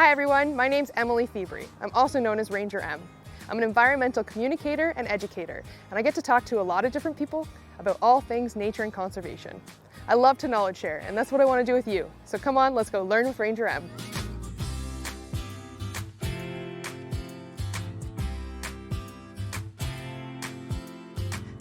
Hi everyone, my name's Emily Febri. I'm also known as Ranger M. I'm an environmental communicator and educator, and I get to talk to a lot of different people about all things nature and conservation. I love to knowledge share, and that's what I want to do with you. So come on, let's go learn with Ranger M.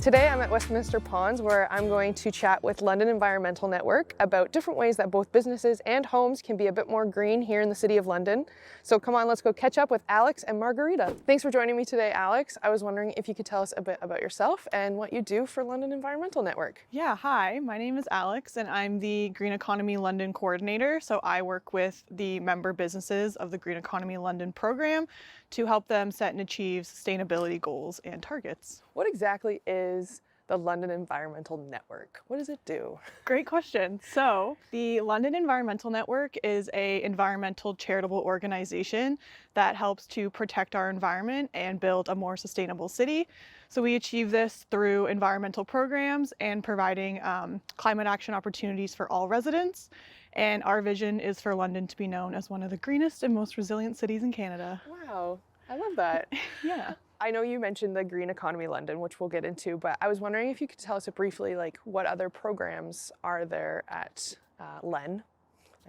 Today I'm at Westminster Ponds, where I'm going to chat with London Environmental Network about different ways that both businesses and homes can be a bit more green here in the City of London. So come on, let's go catch up with Alex and Margarita. Thanks for joining me today, Alex. I was wondering if you could tell us a bit about yourself and what you do for London Environmental Network. Yeah, hi, my name is Alex and I'm the Green Economy London coordinator. So I work with the member businesses of the Green Economy London program to help them set and achieve sustainability goals and targets. What exactly is the London Environmental Network? What does it do? Great question. So the London Environmental Network is an environmental charitable organization that helps to protect our environment and build a more sustainable city. So we achieve this through environmental programs and providing climate action opportunities for all residents. And our vision is for London to be known as one of the greenest and most resilient cities in Canada. Wow, I love that. Yeah. I know you mentioned the Green Economy London, which we'll get into, but I was wondering if you could tell us briefly, like, what other programs are there at LEN,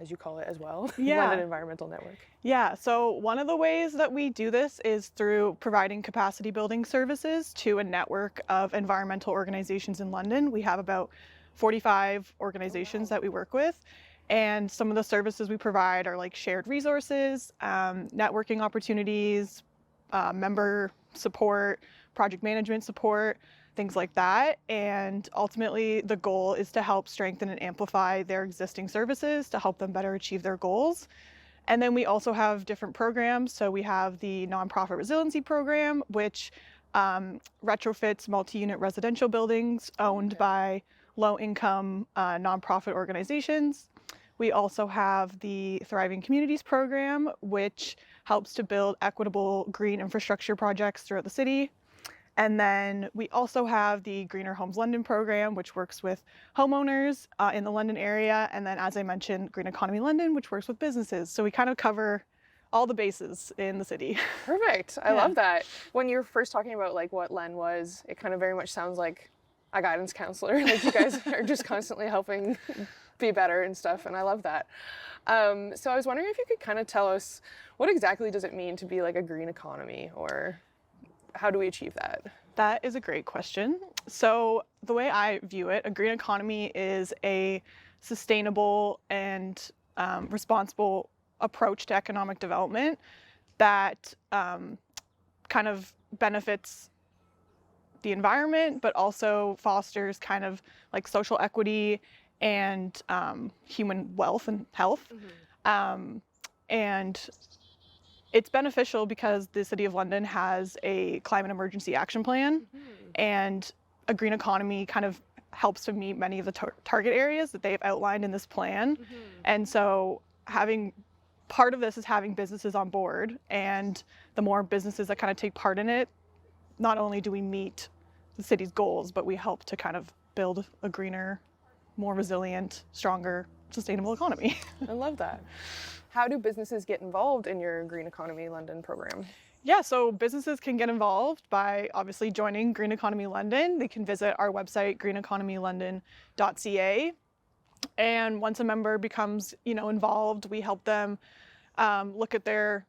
as you call it as well, Yeah. London Environmental Network. Yeah, so one of the ways that we do this is through providing capacity building services to a network of environmental organizations in London. We have about 45 organizations that we work with. And some of the services we provide are like shared resources, networking opportunities, member support, project management support, things like that. And ultimately, the goal is to help strengthen and amplify their existing services to help them better achieve their goals. And then we also have different programs. So we have the Nonprofit Resiliency Program, which retrofits multi-unit residential buildings owned by low-income nonprofit organizations. We also have the Thriving Communities Program, which helps to build equitable green infrastructure projects throughout the city. And then we also have the Greener Homes London program, which works with homeowners in the London area. And then, as I mentioned, Green Economy London, which works with businesses. So we kind of cover all the bases in the city. Perfect. I love that. When you were first talking about like what LEN was, it kind of very much sounds like a guidance counselor. Like you guys are just constantly helping be better and stuff, and I love that. So I was wondering if you could kind of tell us what exactly does it mean to be like a green economy, or how do we achieve that? That is a great question. So the way I view it, a green economy is a sustainable and responsible approach to economic development that kind of benefits the environment, but also fosters kind of like social equity and human wealth and health. Mm-hmm. And it's beneficial because the City of London has a climate emergency action plan, mm-hmm. and a green economy kind of helps to meet many of the target areas that they've outlined in this plan. Mm-hmm. And so part of this is having businesses on board, and the more businesses that kind of take part in it, not only do we meet the city's goals, but we help to kind of build a greener, more resilient, stronger, sustainable economy. I love that. How do businesses get involved in your Green Economy London program? Yeah, so businesses can get involved by obviously joining Green Economy London. They can visit our website, greeneconomylondon.ca. And once a member becomes, involved, we help them look at their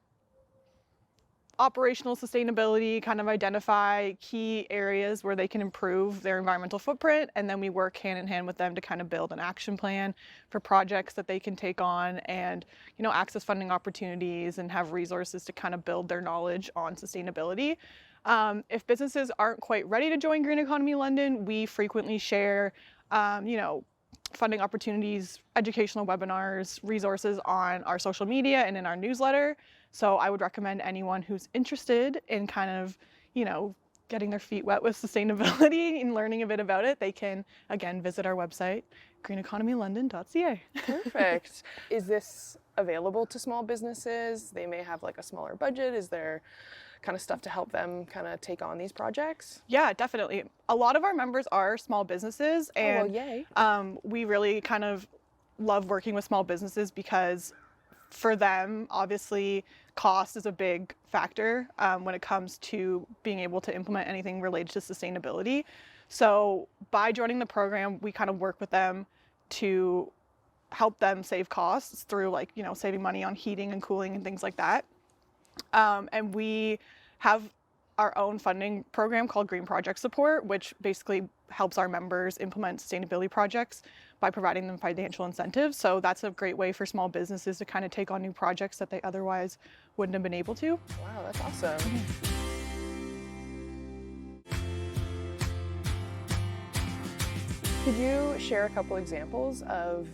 operational sustainability, kind of identify key areas where they can improve their environmental footprint, and then we work hand in hand with them to kind of build an action plan for projects that they can take on and, access funding opportunities and have resources to kind of build their knowledge on sustainability. If businesses aren't quite ready to join Green Economy London, we frequently share, funding opportunities, educational webinars, resources on our social media and in our newsletter. So I would recommend anyone who's interested in kind of, getting their feet wet with sustainability and learning a bit about it, they can, again, visit our website, greeneconomylondon.ca. Perfect. Is this available to small businesses? They may have like a smaller budget. Is there kind of stuff to help them kind of take on these projects? Yeah, definitely. A lot of our members are small businesses, and yay. We really kind of love working with small businesses because for them, obviously, cost is a big factor when it comes to being able to implement anything related to sustainability. So by joining the program, we kind of work with them to help them save costs through, like, you know, saving money on heating and cooling and things like that. And we have our own funding program called Green Project Support, which basically helps our members implement sustainability projects by providing them financial incentives. So that's a great way for small businesses to kind of take on new projects that they otherwise wouldn't have been able to. Wow, that's awesome. Could you share a couple examples of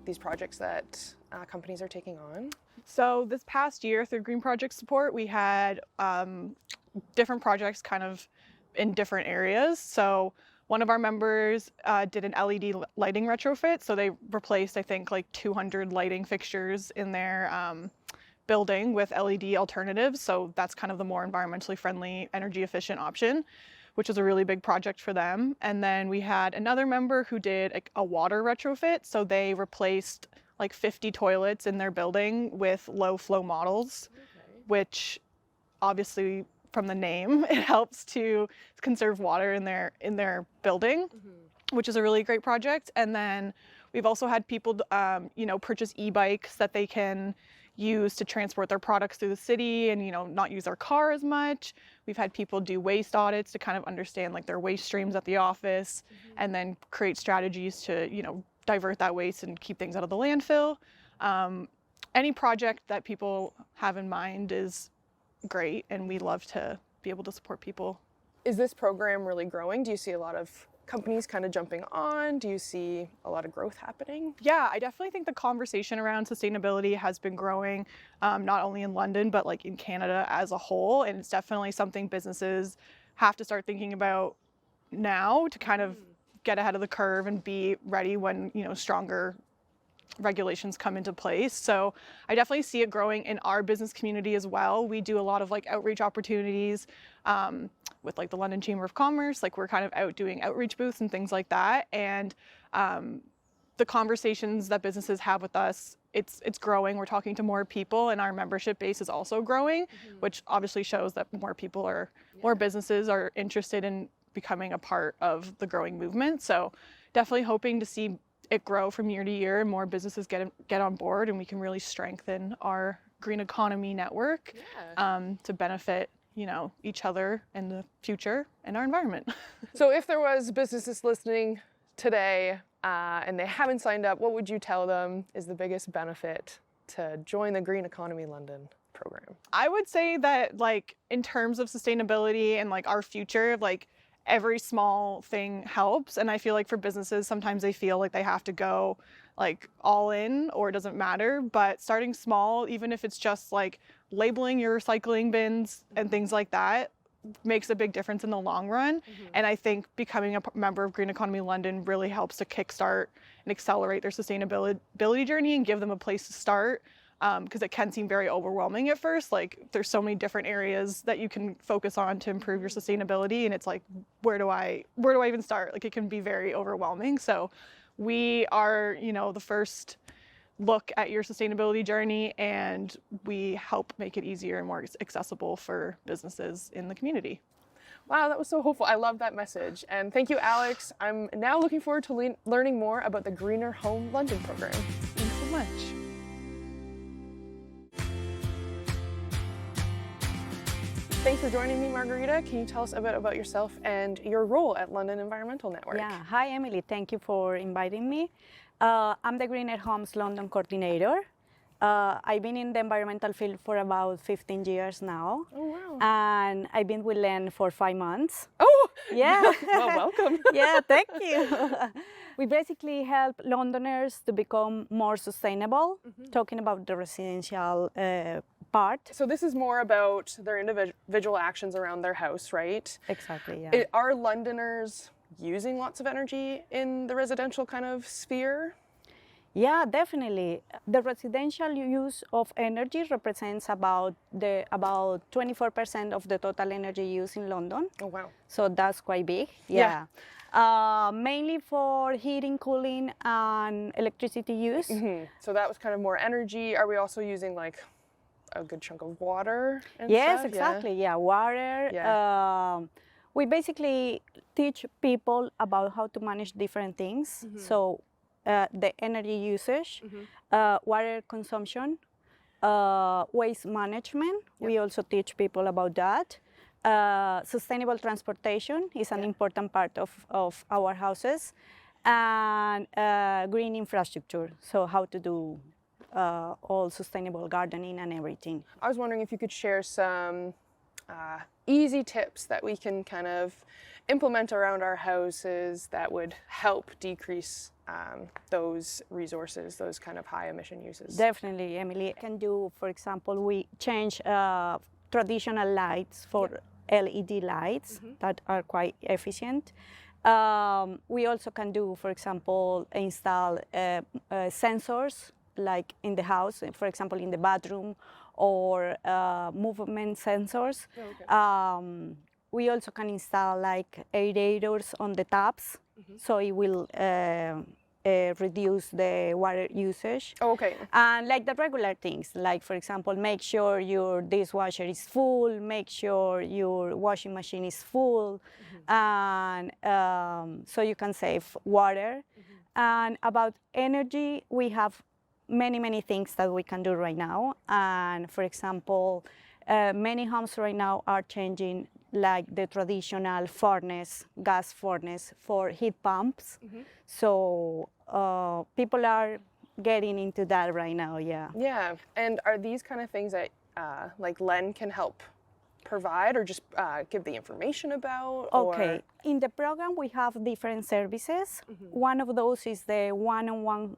these projects that companies are taking on? So this past year through Green Project Support, we had different projects kind of in different areas. So one of our members did an LED lighting retrofit. So they replaced, I think, like 200 lighting fixtures in their building with LED alternatives. So that's kind of the more environmentally friendly, energy efficient option, which was a really big project for them. And then we had another member who did a water retrofit. So they replaced like 50 toilets in their building with low flow models, which obviously from the name, it helps to conserve water in their building, which is a really great project. And then we've also had people, you know, purchase e-bikes that they can use to transport their products through the city and, you know, not use their car as much. We've had people do waste audits to kind of understand like their waste streams at the office and then create strategies to, you know, divert that waste and keep things out of the landfill. Any project that people have in mind is great, and we love to be able to support people. Is this program really growing? Do you see a lot of companies kind of jumping on? Do you see a lot of growth happening? Yeah, I definitely think the conversation around sustainability has been growing, not only in London, but like in Canada as a whole. And it's definitely something businesses have to start thinking about now to kind of get ahead of the curve and be ready when, you know, stronger regulations come into place. So I definitely see it growing in our business community as well. We do a lot of like outreach opportunities with like the London Chamber of Commerce. Like we're kind of out doing outreach booths and things like that. And the conversations that businesses have with us, it's growing. We're talking to more people, and our membership base is also growing, which obviously shows that more people are, more businesses are interested in becoming a part of the growing movement. So definitely hoping to see it grow from year to year and more businesses get on board, and we can really strengthen our green economy network to benefit, you know, each other in the future and our environment. So if there was businesses listening today and they haven't signed up, what would you tell them is the biggest benefit to join the Green Economy London program? I would say that, like, in terms of sustainability and like our future, like every small thing helps. And I feel like for businesses, sometimes they feel like they have to go like all in or it doesn't matter. But starting small, even if it's just like labeling your recycling bins and things like that, makes a big difference in the long run. And I think becoming a member of Green Economy London really helps to kickstart and accelerate their sustainability journey and give them a place to start. Because it can seem very overwhelming at first. Like there's so many different areas that you can focus on to improve your sustainability, and it's like, where do I even start? Like it can be very overwhelming. So we are, you know, the first look at your sustainability journey, and we help make it easier and more accessible for businesses in the community. Wow, that was so hopeful. I love that message. And thank you, Alex. I'm now looking forward to learning more about the Greener Home London program. Thanks so much. Thanks for joining me, Margarita. Can you tell us a bit about yourself and your role at London Environmental Network? Yeah, hi Emily, thank you for inviting me. I'm the Greener Homes London coordinator. I've been in the environmental field for about 15 years now. Oh, wow. And I've been with Len for 5 months. Oh, yeah. Well, welcome. Yeah, thank you. We basically help Londoners to become more sustainable, talking about the residential part. So this is more about their individual actions around their house, right? Exactly, yeah. Are Londoners using lots of energy in the residential kind of sphere? Yeah, definitely. The residential use of energy represents about 24% of the total energy use in London. Oh, wow. So that's quite big. Yeah. Mainly for heating, cooling, and electricity use. So that was kind of more energy. Are we also using like a good chunk of water and Yes, stuff? exactly. Yeah, water. Yeah. We basically teach people about how to manage different things. So the energy usage, water consumption, waste management. We also teach people about that. Sustainable transportation is an important part of our houses, and green infrastructure. So how to do all sustainable gardening and everything. I was wondering if you could share some easy tips that we can kind of implement around our houses that would help decrease those resources, those kind of high emission uses. Definitely, Emily. Can do, for example, we change traditional lights for LED lights that are quite efficient. We also can do, for example, install sensors like in the house, for example, in the bathroom, or movement sensors. We also can install like aerators on the taps, so it will reduce the water usage. Oh, okay. And like the regular things, like for example, make sure your dishwasher is full, make sure your washing machine is full, and so you can save water. And about energy, we have many things that we can do right now. And for example, many homes right now are changing like the traditional furnace, gas furnace for heat pumps. So people are getting into that right now, yeah. Yeah. And are these kind of things that like Len can help provide or just give the information about? Okay, Or... in the program we have different services. One of those is the one-on-one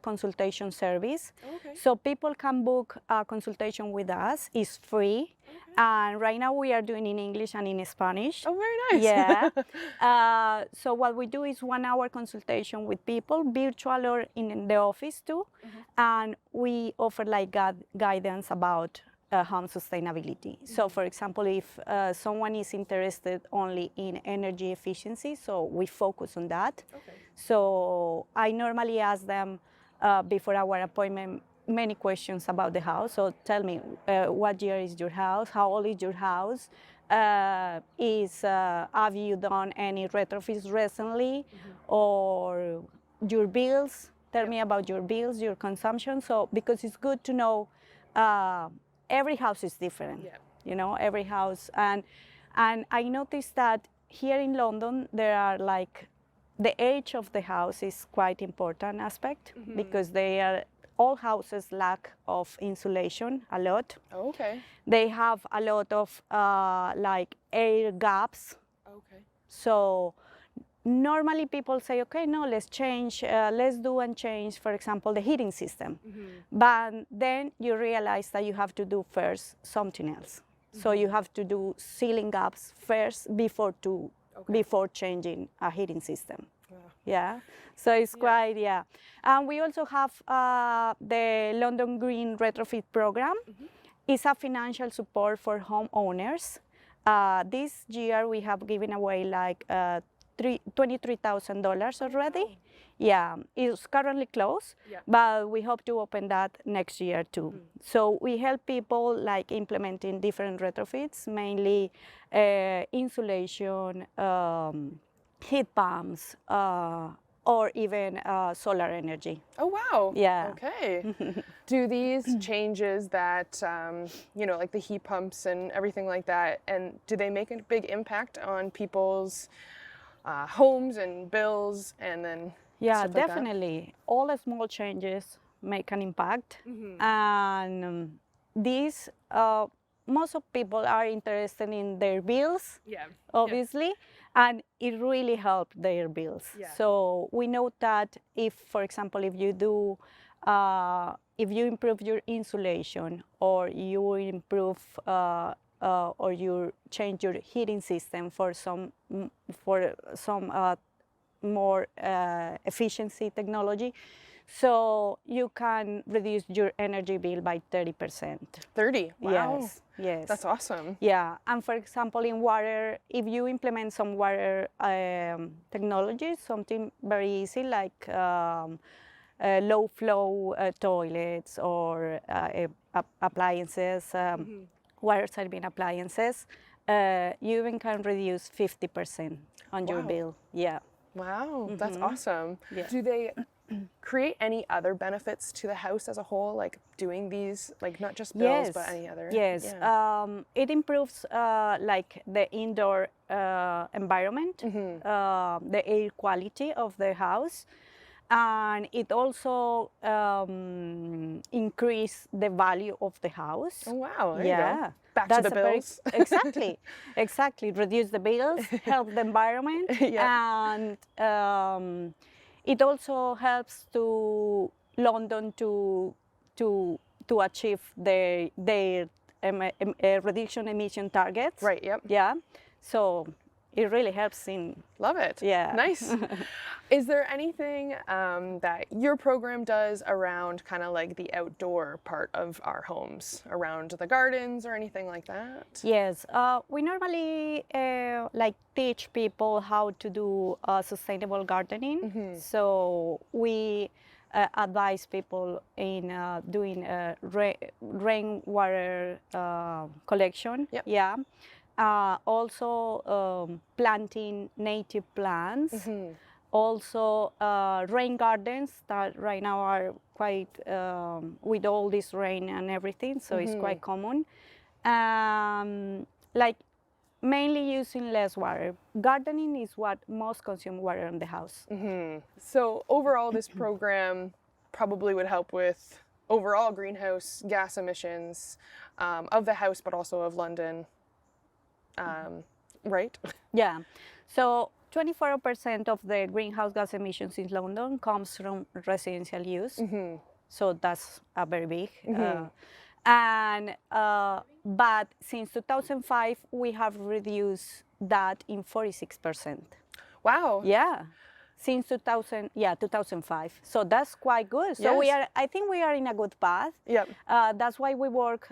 consultation service. Okay. So people can book a consultation with us. It's free. And right now we are doing in English and in Spanish. Oh, very nice. Yeah. So what we do is 1 hour consultation with people, virtual or in the office too. And we offer like guidance about home sustainability. So for example, if someone is interested only in energy efficiency, so we focus on that. So I normally ask them before our appointment many questions about the house. So tell me, what year is your house? How old is your house? Have you done any retrofits recently? Or your bills? Tell me about your bills, your consumption. So because it's good to know every house is different, you know, every house. And I noticed that here in London, there are like, the age of the house is quite important aspect because all houses lack of insulation a lot. Oh, okay. They have a lot of like air gaps. Okay. So normally people say, okay, no, let's change, let's do and change, for example, the heating system. But then you realize that you have to do first something else. So you have to do ceiling gaps first before changing a heating system. Yeah, so it's quite, And we also have the London Green Retrofit Program. It's a financial support for homeowners. This year we have given away like $23,000 already. Yeah, it's currently closed, but we hope to open that next year too. So we help people like implementing different retrofits, mainly insulation, heat pumps, or even solar energy. Oh, wow. Yeah. Okay. Do these changes that, you know, like the heat pumps and everything like that, and do they make a big impact on people's homes and bills and then Yeah, stuff like definitely. All the small changes make an impact. And these, most of people are interested in their bills, obviously, and it really helped their bills. So we know that if, for example, if you improve your insulation, or you improve or you change your heating system for some more efficiency technology, So you can reduce your energy bill by 30%. 30. Wow. Yes, yes. That's awesome. Yeah, and for example, in water, if you implement some water technologies, something very easy like low flow toilets or appliances, water saving appliances, you even can reduce 50% on your Wow. bill. Yeah. Wow, that's awesome. Yeah. Do they create any other benefits to the house as a whole, like doing these, like not just bills, but any other? Yes. Yeah. It improves like the indoor environment, the air quality of the house, and it also increase the value of the house. Oh, wow, there you Yeah. go. Back to the bills. Exactly, exactly. Reduce the bills, help the environment, Yeah. and it also helps to London to achieve their reduction emission targets. Right, yep. Yeah. So it really helps in. Love it. Yeah. Nice. Is there anything that your program does around kind of like the outdoor part of our homes, around the gardens or anything like that? Yes, we normally like teach people how to do sustainable gardening. So we advise people in doing rainwater collection. Yep. Yeah. Also planting native plants. Also rain gardens that right now are quite with all this rain and everything, so it's quite common. Like mainly using less water. Gardening is what most consume water in the house. So overall, this program probably would help with overall greenhouse gas emissions of the house, but also of London, right? Yeah. So 24% of the greenhouse gas emissions in London comes from residential use. So that's a very big. But since 2005, we have reduced that in 46%. Wow. Yeah. Since 2005. So that's quite good. So Yes. I think we are in a good path. Yep. That's why we work.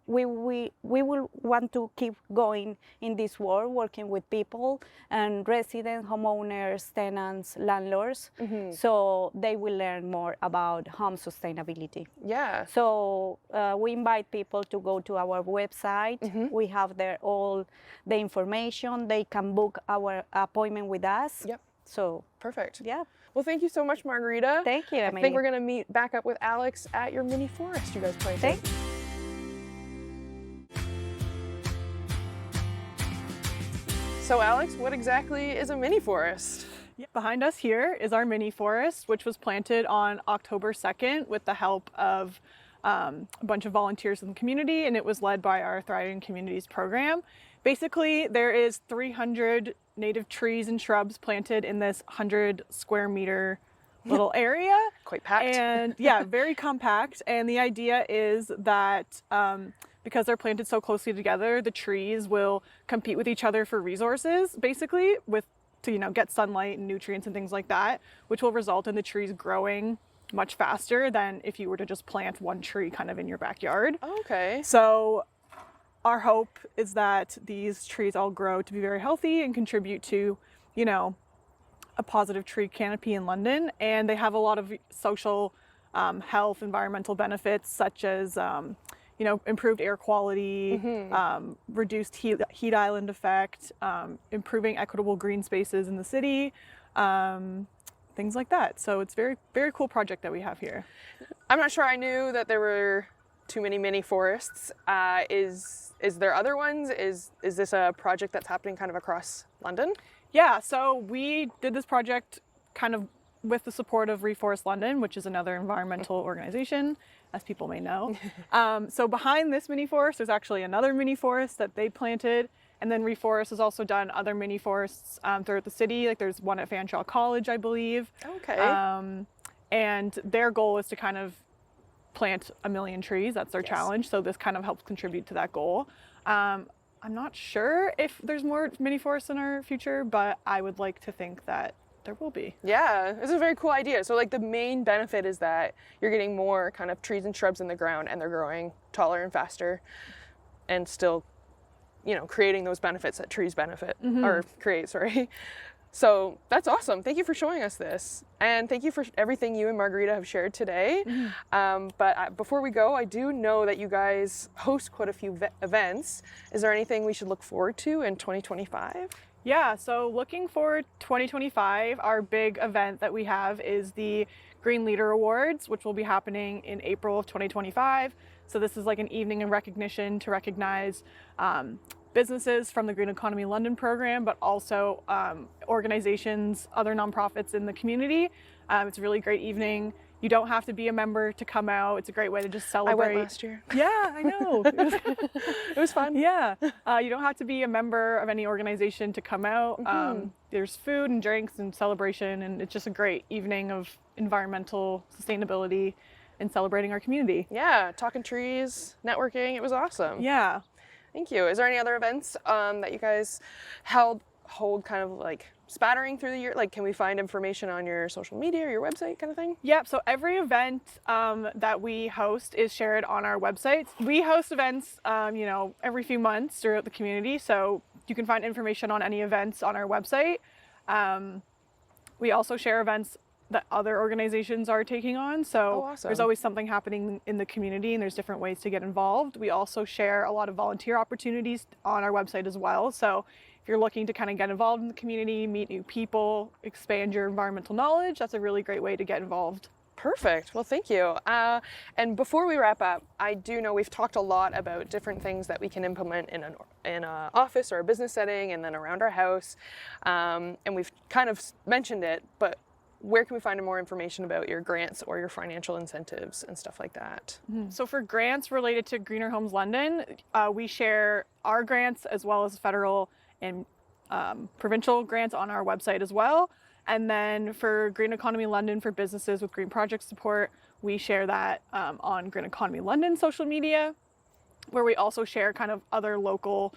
We will want to keep going in this work, working with people and residents, homeowners, tenants, landlords, so they will learn more about home sustainability. Yeah. So we invite people to go to our website. We have there all the information. They can book our appointment with us. Yep. So Perfect. yeah. Well, thank you so much, Margarita. Thank you, I Emily. think we're going to meet back up with Alex at your mini forest you guys planted. Thanks. So Alex, what exactly is a mini forest? Behind us here is our mini forest, which was planted on October 2nd with the help of a bunch of volunteers in the community, and it was led by our Thriving Communities program. Basically, there is 300 native trees and shrubs planted in this 100 square meter little area. Quite packed. And yeah, very compact. And the idea is that because they're planted so closely together, the trees will compete with each other for resources, basically, to get sunlight and nutrients and things like that, which will result in the trees growing much faster than if you were to just plant one tree kind of in your backyard. Okay. So our hope is that these trees all grow to be very healthy and contribute to, a positive tree canopy in London. And they have a lot of social health, environmental benefits, such as improved air quality, reduced heat island effect, improving equitable green spaces in the city, things like that. So it's very, very cool project that we have here. I'm not sure I knew that there were too many mini forests. Is there other ones? Is this a project that's happening kind of across London? Yeah, so we did this project kind of with the support of Reforest London, which is another environmental organization, as people may know. So behind this mini forest, there's actually another mini forest that they planted. And then Reforest has also done other mini forests throughout the city. Like there's one at Fanshawe College, I believe. Okay. And their goal is to kind of plant 1 million trees. That's their Yes. challenge. So this kind of helps contribute to that goal. I'm not sure if there's more mini forests in our future, but I would like to think that there will be. Yeah, this is a very cool idea. So like the main benefit is that you're getting more kind of trees and shrubs in the ground and they're growing taller and faster and still, you know, creating those benefits that trees benefit or create, sorry. So that's awesome. Thank you for showing us this. And thank you for everything you and Margarita have shared today. Before we go, I do know that you guys host quite a few events. Is there anything we should look forward to in 2025? Yeah, so looking forward 2025, our big event that we have is the Green Leader Awards, which will be happening in April of 2025. So this is like an evening in recognition to recognize businesses from the Green Economy London program, but also organizations, other nonprofits in the community. It's a really great evening. You don't have to be a member to come out. It's a great way to just celebrate. I went last year. Yeah, I know. It was fun. Yeah. You don't have to be a member of any organization to come out. There's food and drinks and celebration, and it's just a great evening of environmental sustainability and celebrating our community. Yeah, talking trees, networking. It was awesome. Yeah. Thank you. Is there any other events that you guys hold kind of like spattering through the year? Like, can we find information on your social media or your website kind of thing? Yep. So every event that we host is shared on our website. We host events, you know, every few months throughout the community. So you can find information on any events on our website. We also share events that other organizations are taking on. So awesome. There's always something happening in the community and there's different ways to get involved. We also share a lot of volunteer opportunities on our website as well. So if you're looking to kind of get involved in the community, meet new people, expand your environmental knowledge, that's a really great way to get involved. Perfect. Well, thank you. And before we wrap up, I do know we've talked a lot about different things that we can implement in an office or a business setting and then around our house. And we've kind of mentioned it, but where can we find more information about your grants or your financial incentives and stuff like that? So for grants related to Greener Homes London, we share our grants as well as federal and provincial grants on our website as well. And then for Green Economy London for businesses with green project support, we share that on Green Economy London social media, where we also share kind of other local,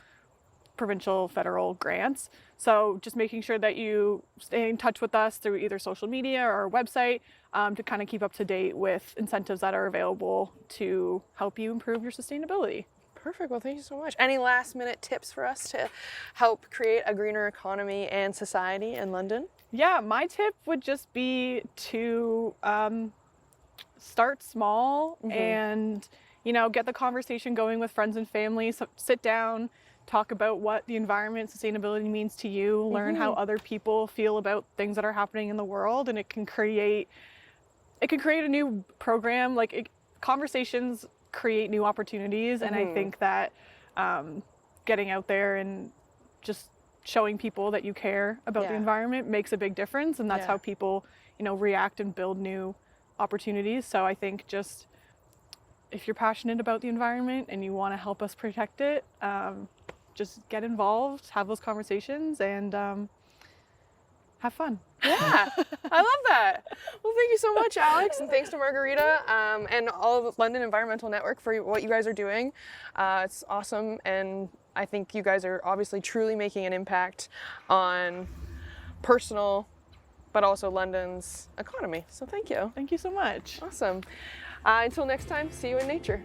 provincial, federal grants. So just making sure that you stay in touch with us through either social media or our website to kind of keep up to date with incentives that are available to help you improve your sustainability. Perfect. Well, thank you so much. Any last minute tips for us to help create a greener economy and society in London? Yeah, my tip would just be to start small and, you know, get the conversation going with friends and family. So sit down, talk about what the environment, sustainability means to you, learn how other people feel about things that are happening in the world, and it can create a new program. Like conversations create new opportunities, and I think that getting out there and just showing people that you care about the environment makes a big difference, and that's how people, you know, react and build new opportunities. So I think just if you're passionate about the environment and you want to help us protect it, just get involved, have those conversations, and have fun. Yeah, I love that. Well, thank you so much, Alex, and thanks to Margarita and all of London Environmental Network for what you guys are doing. It's awesome, and I think you guys are obviously truly making an impact on personal, but also London's economy. So thank you. Thank you so much. Awesome. Until next time, see you in nature.